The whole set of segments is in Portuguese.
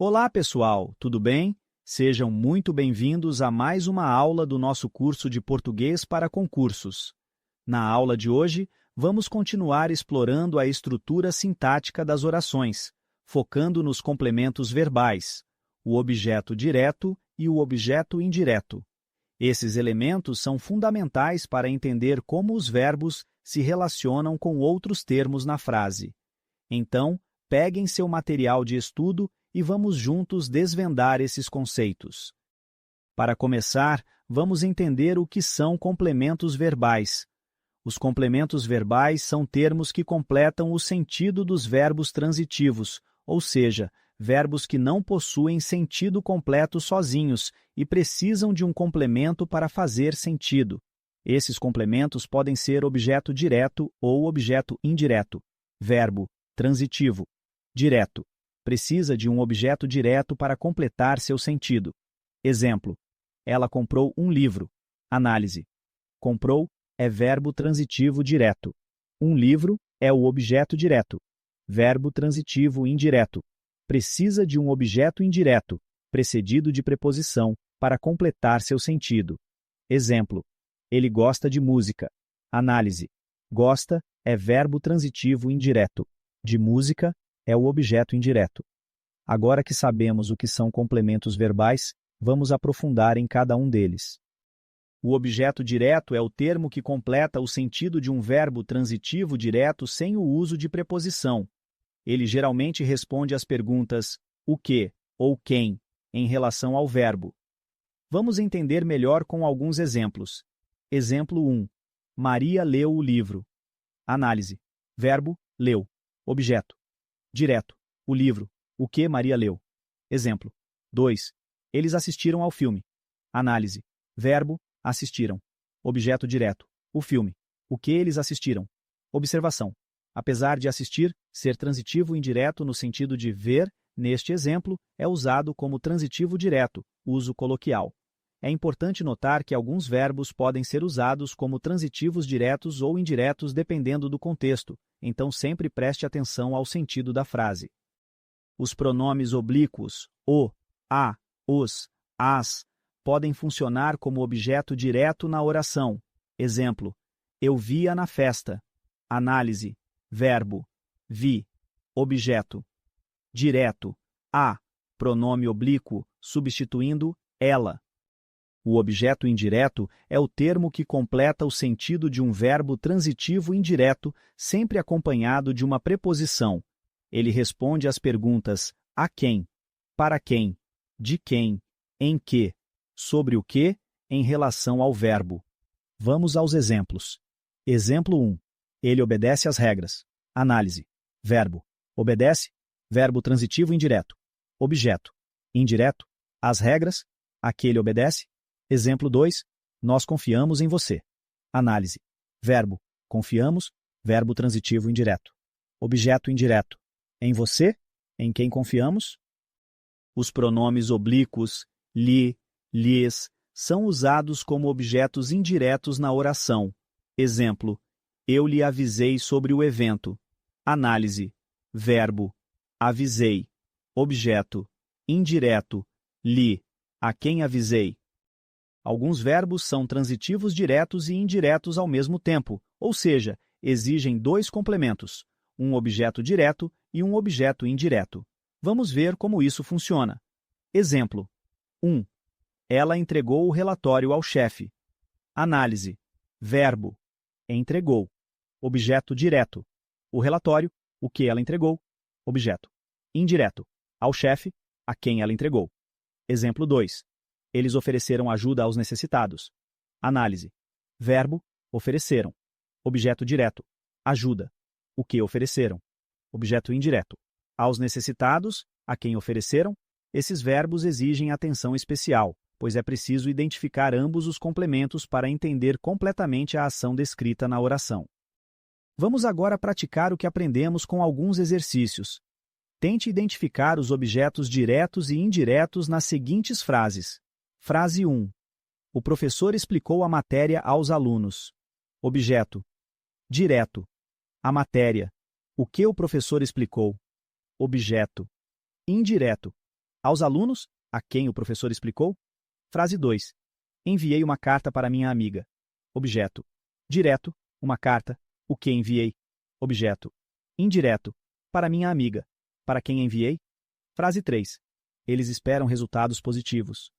Olá, pessoal, tudo bem? Sejam muito bem-vindos a mais uma aula do nosso curso de português para concursos. Na aula de hoje, vamos continuar explorando a estrutura sintática das orações, focando nos complementos verbais, o objeto direto e o objeto indireto. Esses elementos são fundamentais para entender como os verbos se relacionam com outros termos na frase. Então, peguem seu material de estudo e vamos juntos desvendar esses conceitos. Para começar, vamos entender o que são complementos verbais. Os complementos verbais são termos que completam o sentido dos verbos transitivos, ou seja, verbos que não possuem sentido completo sozinhos e precisam de um complemento para fazer sentido. Esses complementos podem ser objeto direto ou objeto indireto. Verbo transitivo, direto. Precisa de um objeto direto para completar seu sentido. Exemplo: ela comprou um livro. Análise: comprou é verbo transitivo direto. Um livro é o objeto direto. Verbo transitivo indireto. Precisa de um objeto indireto, precedido de preposição, para completar seu sentido. Exemplo: ele gosta de música. Análise: gosta é verbo transitivo indireto. De música é o objeto indireto. Agora que sabemos o que são complementos verbais, vamos aprofundar em cada um deles. O objeto direto é o termo que completa o sentido de um verbo transitivo direto sem o uso de preposição. Ele geralmente responde às perguntas o que ou quem em relação ao verbo. Vamos entender melhor com alguns exemplos. Exemplo 1. Maria leu o livro. Análise: verbo, leu. Objeto direto, o livro, o que Maria leu. Exemplo 2. Eles assistiram ao filme. Análise: verbo, assistiram. Objeto direto, o filme, o que eles assistiram. Observação: apesar de assistir ser transitivo indireto no sentido de ver, neste exemplo, é usado como transitivo direto, uso coloquial. É importante notar que alguns verbos podem ser usados como transitivos diretos ou indiretos dependendo do contexto, então sempre preste atenção ao sentido da frase. Os pronomes oblíquos, o, a, os, as, podem funcionar como objeto direto na oração. Exemplo: eu vi-a na festa. Análise: verbo, vi. Objeto direto, a, pronome oblíquo, substituindo ela. O objeto indireto é o termo que completa o sentido de um verbo transitivo indireto, sempre acompanhado de uma preposição. Ele responde às perguntas a quem, para quem, de quem, em que, sobre o que, em relação ao verbo. Vamos aos exemplos. Exemplo 1. Ele obedece às regras. Análise: verbo, obedece, verbo transitivo indireto. Objeto, indireto, às regras, a que ele obedece. Exemplo 2. Nós confiamos em você. Análise: verbo, confiamos, verbo transitivo indireto. Objeto indireto, em você, em quem confiamos. Os pronomes oblíquos, lhe, lhes, são usados como objetos indiretos na oração. Exemplo: eu lhe avisei sobre o evento. Análise: verbo, avisei. Objeto, indireto, lhe, a quem avisei. Alguns verbos são transitivos diretos e indiretos ao mesmo tempo, ou seja, exigem dois complementos, um objeto direto e um objeto indireto. Vamos ver como isso funciona. Exemplo 1. Ela entregou o relatório ao chefe. Análise: verbo, entregou. Objeto direto, o relatório, o que ela entregou. Objeto indireto, ao chefe, a quem ela entregou. Exemplo 2. Eles ofereceram ajuda aos necessitados. Análise: verbo, ofereceram. Objeto direto, ajuda. O que ofereceram. Objeto indireto, aos necessitados, a quem ofereceram. Esses verbos exigem atenção especial, pois é preciso identificar ambos os complementos para entender completamente a ação descrita na oração. Vamos agora praticar o que aprendemos com alguns exercícios. Tente identificar os objetos diretos e indiretos nas seguintes frases. Frase 1. O professor explicou a matéria aos alunos. Objeto direto, a matéria. O que o professor explicou. Objeto indireto, Aos alunos, a quem o professor explicou. Frase 2. Enviei uma carta para minha amiga. Objeto. Direto, uma carta. O que enviei? Objeto. Indireto. Para minha amiga. Para quem enviei? Frase 3. Eles esperam resultados positivos.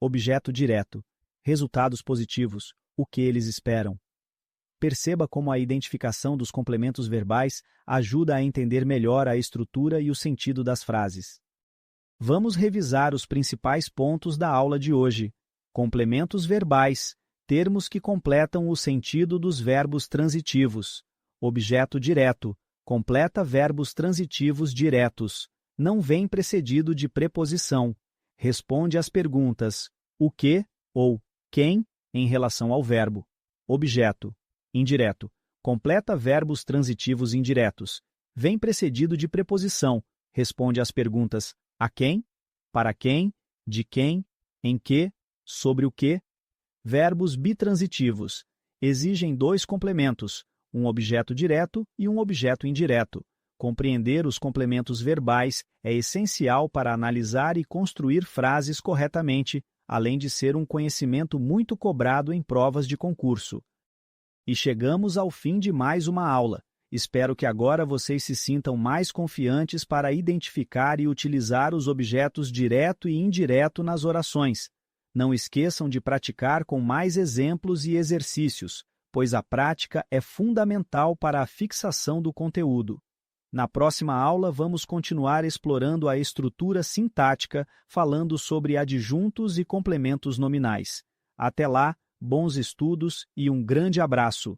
Objeto direto. Resultados positivos. O que eles esperam? Perceba como a identificação dos complementos verbais ajuda a entender melhor a estrutura e o sentido das frases. Vamos revisar os principais pontos da aula de hoje. Complementos verbais, termos que completam o sentido dos verbos transitivos. Objeto direto, completa verbos transitivos diretos. Não vem precedido de preposição. Responde às perguntas o que ou quem em relação ao verbo. Objeto. Indireto. Completa verbos transitivos indiretos. Vem precedido de preposição. Responde às perguntas a quem, para quem, de quem, em que, sobre o que. Verbos bitransitivos. Exigem dois complementos, um objeto direto e um objeto indireto. Compreender os complementos verbais é essencial para analisar e construir frases corretamente, além de ser um conhecimento muito cobrado em provas de concurso. E chegamos ao fim de mais uma aula. Espero que agora vocês se sintam mais confiantes para identificar e utilizar os objetos direto e indireto nas orações. Não esqueçam de praticar com mais exemplos e exercícios, pois a prática é fundamental para a fixação do conteúdo. Na próxima aula, vamos continuar explorando a estrutura sintática, falando sobre adjuntos e complementos nominais. Até lá, bons estudos e um grande abraço!